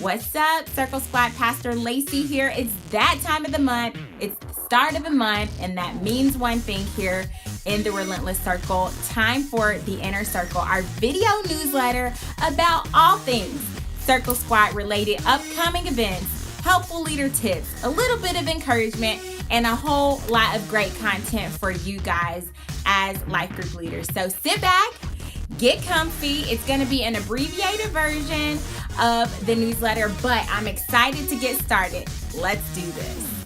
What's up, Circle Squad? Pastor Lacey here. It's that time of the month. It's the start of the month, and that means one thing here in the Relentless Circle. Time for the Inner Circle, our video newsletter about all things Circle Squad related, upcoming events, helpful leader tips, a little bit of encouragement, and a whole lot of great content for you guys as life group leaders. So sit back, get comfy. It's going to be an abbreviated version of the newsletter, but I'm excited to get started. Let's do this.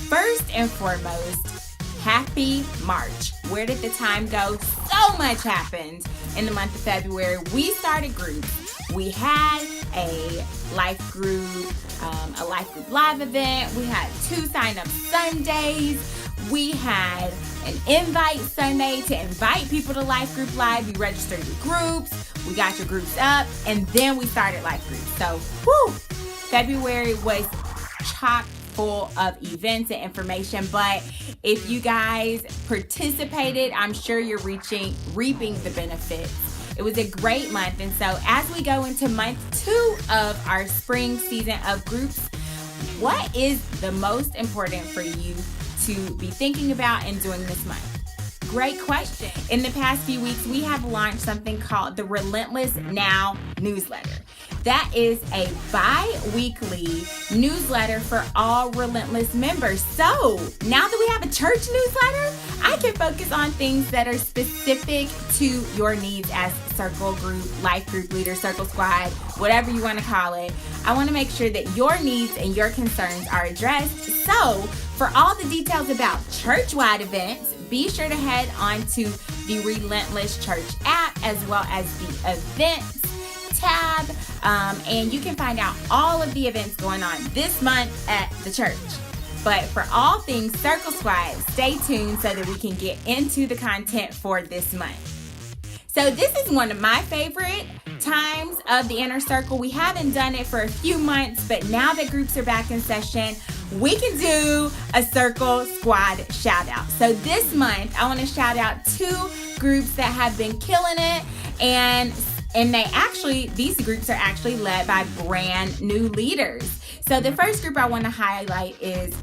First and foremost, happy March. Where did the time go? So much happened in the month of February. We started groups. We had a life group live event. We had 2 sign-up Sundays. We had an invite Sunday to invite people to Life Group Live. You registered your groups. We got your groups up, and then we started Life Groups. So, February was chock full of events and information, but if you guys participated, I'm sure you're reaping the benefits. It was a great month, and so as we go into month 2 of our spring season of groups, what is the most important for you to be thinking about and doing this month? Great question. In the past few weeks, we have launched something called the Relentless Now newsletter. That is a bi-weekly newsletter for all Relentless members. So now that we have a church newsletter, I can focus on things that are specific to your needs as circle group, life group leader, circle squad, whatever you want to call it. I want to make sure that your needs and your concerns are addressed. So for all the details about church-wide events, be sure to head on to the Relentless Church app as well as the events tab, and you can find out all of the events going on this month at the church. But for all things Circle Squad, stay tuned so that we can get into the content for this month. So this is one of my favorite times of the Inner Circle. We haven't done it for a few months, but now that groups are back in session, we can do a Circle Squad shout out. So this month, I want to shout out 2 groups that have been killing it, and these groups are actually led by brand new leaders. So the first group I want to highlight is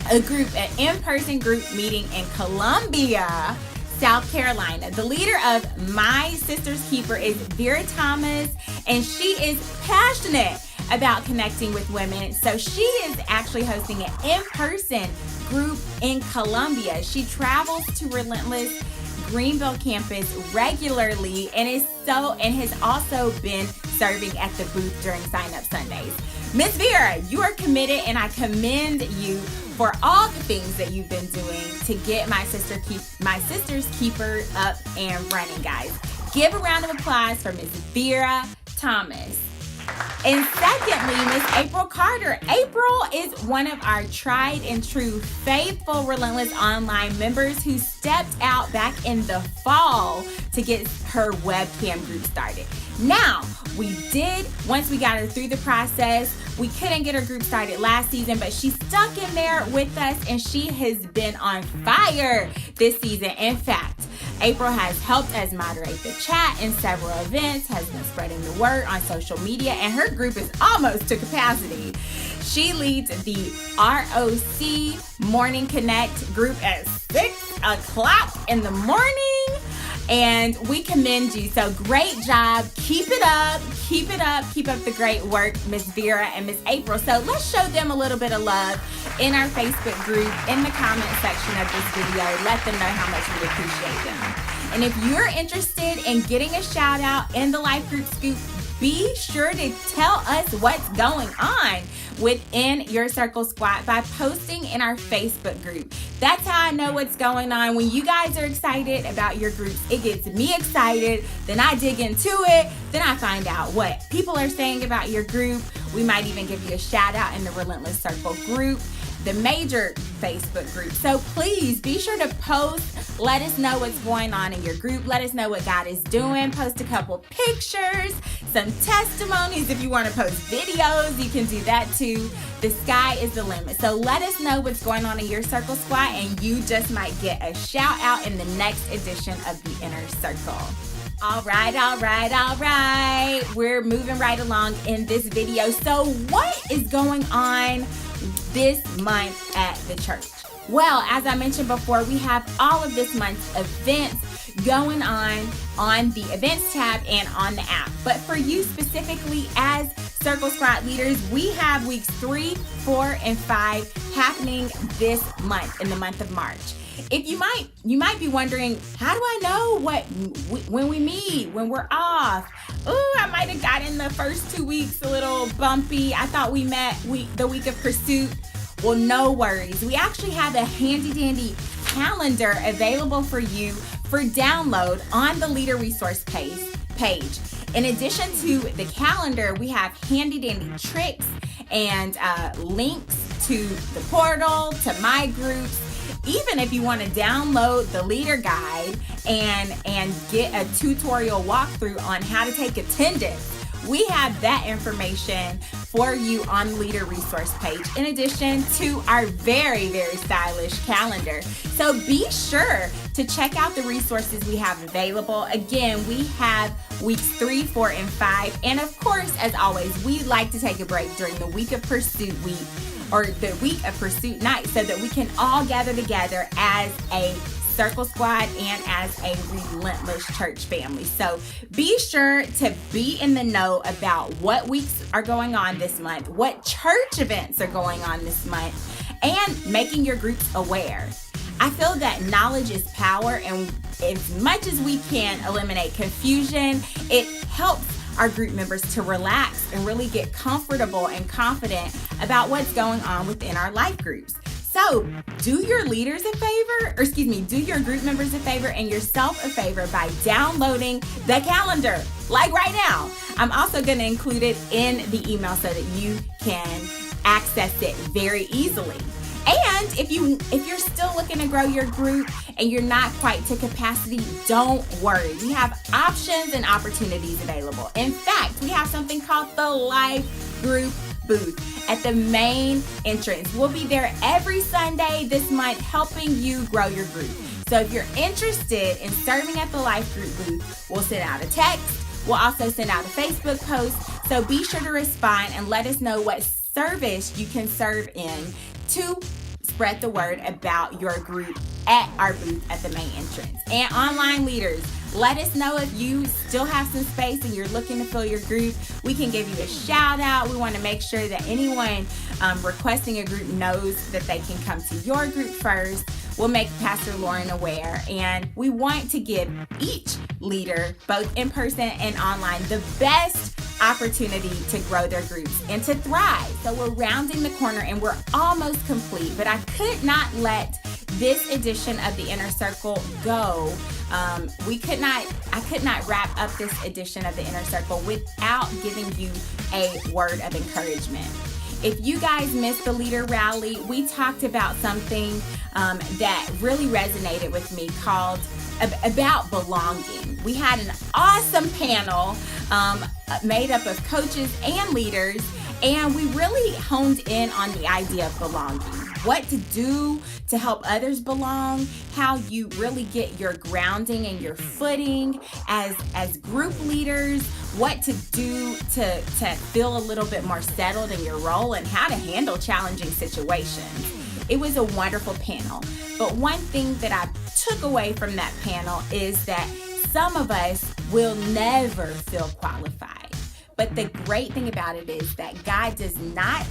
a group, an in-person group meeting in Columbia, South Carolina. The leader of My Sister's Keeper is Vera Thomas, and she is passionate about connecting with women. So she is actually hosting an in-person group in Columbia. She travels to Relentless Greenville campus regularly and has also been serving at the booth during sign-up Sundays. Miss Vera, you are committed, and I commend you for all the things that you've been doing to get My Sister's Keeper up and running, guys. Give a round of applause for Miss Vera Thomas. And secondly, Miss April Carter. April is one of our tried and true faithful Relentless online members who stepped out back in the fall to get her webcam group started. Now, once we got her through the process, we couldn't get her group started last season, but she stuck in there with us, and she has been on fire this season. In fact, April has helped us moderate the chat in several events, has been spreading the word on social media, and her group is almost to capacity. She leads the ROC Morning Connect group at 6 o'clock in the morning, and we commend you. So great job. Keep it up. Keep up the great work, Miss Vera and Miss April. So let's show them a little bit of love in our Facebook group, in the comment section of this video. Let them know how much we appreciate them. And if you're interested in getting a shout out in the Life Group Scoop, be sure to tell us what's going on within your Circle Squad by posting in our Facebook group. That's how I know what's going on. When you guys are excited about your groups, it gets me excited. Then I dig into it. Then I find out what people are saying about your group. We might even give you a shout out in the Relentless Circle group, the major Facebook group. So please be sure to post. Let us know what's going on in your group. Let us know what God is doing. Post a couple pictures, some testimonies. If you want to post videos, you can do that too. The sky is the limit. So let us know what's going on in your Circle Squad, and you just might get a shout out in the next edition of the Inner Circle. All right. We're moving right along in this video. So what is going on this month at the church? Well, as I mentioned before, we have all of this month's events going on the events tab and on the app. But for you specifically as Circle Squad leaders, we have weeks 3, 4, and 5 happening this month, in the month of March. If you might be wondering, how do I know when we meet, when we're off? Ooh, I might have gotten the first 2 weeks a little bumpy. I thought we met the week of pursuit. Well, no worries. We actually have a handy dandy calendar available for you for download on the leader resource page. In addition to the calendar, we have handy dandy tricks and links to the portal, to my groups. Even if you want to download the leader guide and get a tutorial walkthrough on how to take attendance, we have that information for you on the leader resource page, in addition to our very, very stylish calendar. So be sure to check out the resources we have available. Again, we have weeks 3, 4, and 5. And of course, as always, we like to take a break during the week of pursuit week, or the week of pursuit night, so that we can all gather together as a Circle Squad and as a relentless church family. So be sure to be in the know about what weeks are going on this month, what church events are going on this month, and making your groups aware. I feel that knowledge is power, and as much as we can eliminate confusion, it helps our group members to relax and really get comfortable and confident about what's going on within our life groups. So do your leaders a favor, do your group members a favor and yourself a favor by downloading the calendar, like right now. I'm also going to include it in the email so that you can access it very easily. And if you're still looking to grow your group and you're not quite to capacity, don't worry. We have options and opportunities available. In fact, we have something called the Life Group Booth at the main entrance. We'll be there every Sunday this month helping you grow your group. So if you're interested in serving at the Life Group Booth, we'll send out a text. We'll also send out a Facebook post. So be sure to respond and let us know what service you can serve in to spread the word about your group at our booth at the main entrance. And online leaders, let us know if you still have some space and you're looking to fill your group. We can give you a shout out. We want to make sure that anyone requesting a group knows that they can come to your group first. We'll make Pastor Lauren aware, and we want to give each leader, both in person and online, the best opportunity to grow their groups and to thrive. So we're rounding the corner and we're almost complete, but I could not let this edition of the Inner Circle go. I could not wrap up this edition of the Inner Circle without giving you a word of encouragement. If you guys missed the leader rally, we talked about something that really resonated with me called about belonging. We had an awesome panel made up of coaches and leaders, and we really honed in on the idea of belonging. What to do to help others belong, how you really get your grounding and your footing as group leaders, what to do to feel a little bit more settled in your role, and how to handle challenging situations. It was a wonderful panel. But one thing that I took away from that panel is that some of us will never feel qualified. But the great thing about it is that God does not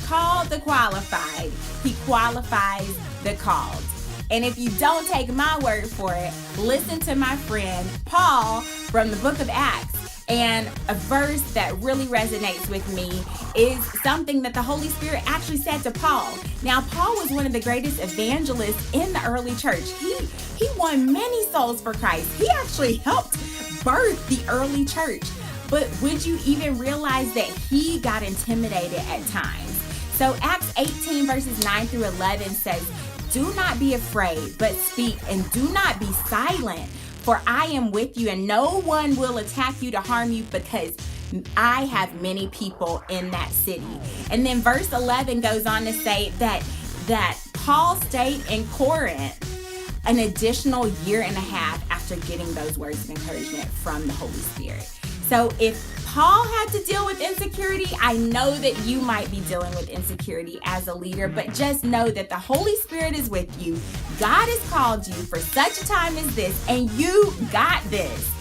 call the qualified. He qualifies the called. And if you don't take my word for it, listen to my friend Paul from the book of Acts. And a verse that really resonates with me is something that the Holy Spirit actually said to Paul. Now, Paul was one of the greatest evangelists in the early church. He won many souls for Christ. He actually helped birth the early church. But would you even realize that he got intimidated at times? So Acts 18 verses 9 through 11 says, "Do not be afraid, but speak, and do not be silent. For I am with you, and no one will attack you to harm you, because I have many people in that city." And then verse 11 goes on to say that Paul stayed in Corinth an additional year and a half after after getting those words of encouragement from the Holy Spirit. So if Paul had to deal with insecurity, I know that you might be dealing with insecurity as a leader, but just know that the Holy Spirit is with you. God has called you for such a time as this, and you got this.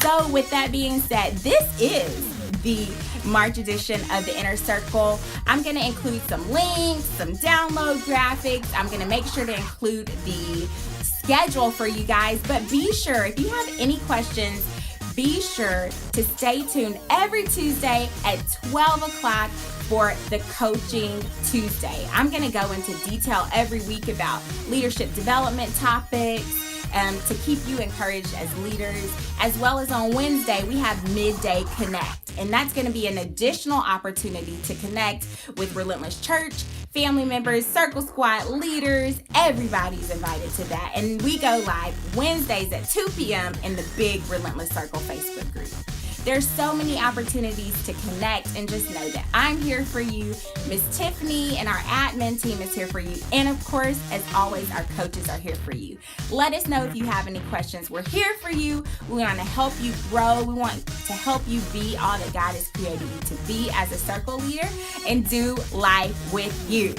So with that being said, this is the March edition of the Inner Circle. I'm going to include some links, some download graphics. I'm going to make sure to include the schedule for you guys, but be sure, if you have any questions, be sure to stay tuned every Tuesday at 12 o'clock for the Coaching Tuesday. I'm going to go into detail every week about leadership development topics, to keep you encouraged as leaders, as well as on Wednesday, we have Midday Connect. And that's going to be an additional opportunity to connect with Relentless Church, family members, Circle Squad leaders. Everybody's invited to that. And we go live Wednesdays at 2 p.m. in the big Relentless Circle Facebook group. There's so many opportunities to connect, and just know that I'm here for you. Miss Tiffany and our admin team is here for you. And of course, as always, our coaches are here for you. Let us know if you have any questions. We're here for you. We want to help you grow. We want to help you be all that God has created you to be as a circle leader and do life with you.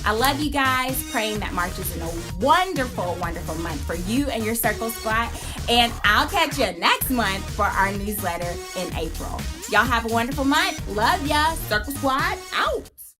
I love you guys, praying that March is in a wonderful, wonderful month for you and your Circle Squad. And I'll catch you next month for our newsletter in April. Y'all have a wonderful month. Love ya. Circle Squad out.